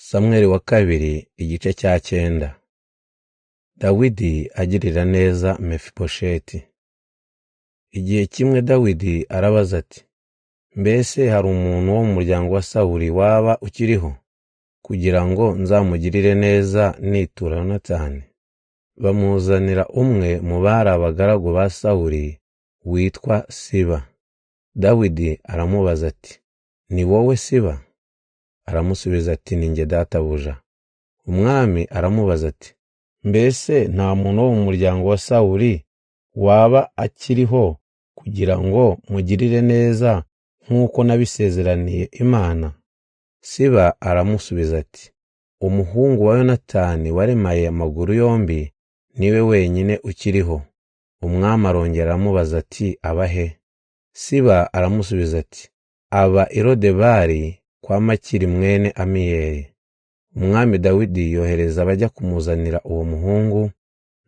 Samweli wa kabiri igice cya 9. Dawidi agirira neza Mefibosheti. Igihe kimwe Dawidi arabaza ati, mbese hari umuntu wo mu muryango wa Sawuli waba ukiriho, kugira ngo nzamugirire neza nitura Yonatani? Bamuzanira umwe mu bari abagaragu ba Sawuli witwa Siba. Dawidi aramubaza ati, ni wowe Siba? Aramusubiza ati, ni njye databuja. Umwami aramubaza ati, mbese nta muntu wo mu muryango wa Sawuli waba akiriho, kugira ngo mugirire neza nk'uko nabisezeraniye Imana? Siba aramusubiza ati, umuhungu wa Yonatani waremaye amaguru yombi niwe wenyine ukiriho. Umwami arongera aramubaza ati, abahe? Siba aramusubiza ati, aba i Lodebari kwa Makiri mwene Amiyeli. Umwami Dawidi yohereza abajya kumuzanira uwo muhungu,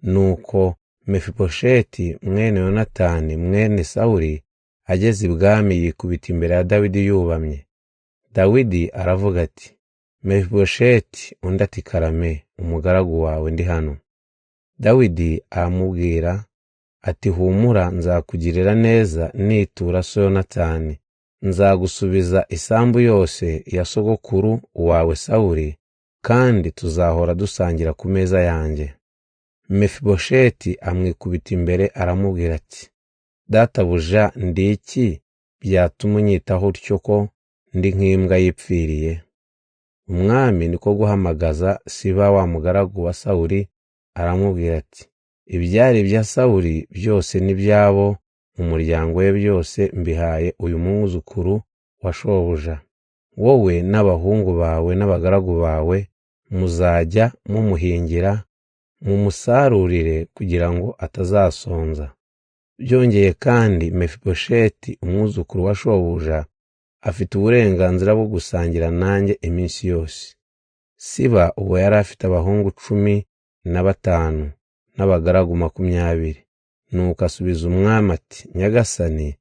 nuko Mefibosheti mwene Yonatani mwene Sawuli ageze ibwami yikubita imbere ya Dawidi yubamye. Dawidi aravuga ati, Mefibosheti, undi ati, karame, umugaragu wawe ndi hano. Dawidi aramubwira ati, humura, nzakugirira neza nitura so Yonatani. Nzagusubiza isambu yose ya sogokuru wawe Sawuli, kandi tuzahora dusangira ku meza yanjye. Mefibosheti amwikubita imbere aramubwira ati, databuja, ndi iki byatuma unyitaho utyo ko ndi nk'imbwa yipfiriye? Umwami niko guhamagaza Siba wa mugaragu wa Sawuli, aramubwira ati, ibyari bya Sawuli byose n'ibyabo mu muryango we byose mbihaye uyu mwuzukuru wa shobuja. Wowe n'abahungu bawe n'abagaragu bawe muzajya mumuhingira, mumusarurire kugira ngo atazasonza. Byongeye kandi Mefibosheti umwuzukuru wa shobuja afite uburenganzira bwo gusangira nanjye iminsi yose. Siba uwo yari afite abahungu 15 n'abagaragu 20. Nuko asubiza umwami ati, nyagasani,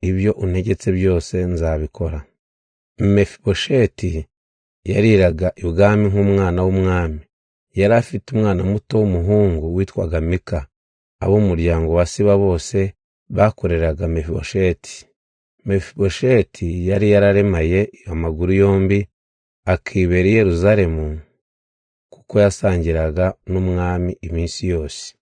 ibyo untegetse byose nzabikora. Mefibosheti yariraga ibwami nk'umwana w'umwami. Yari afite umwana muto w'umuhungu witwaga Mika. Abo mu muryango wa Siba bose bakoreraga Mefibosheti. Mefibosheti yari yararemaye amaguru yombi, akibera i Yerusalemu, kuko yasangiraga n'umwami iminsi yose.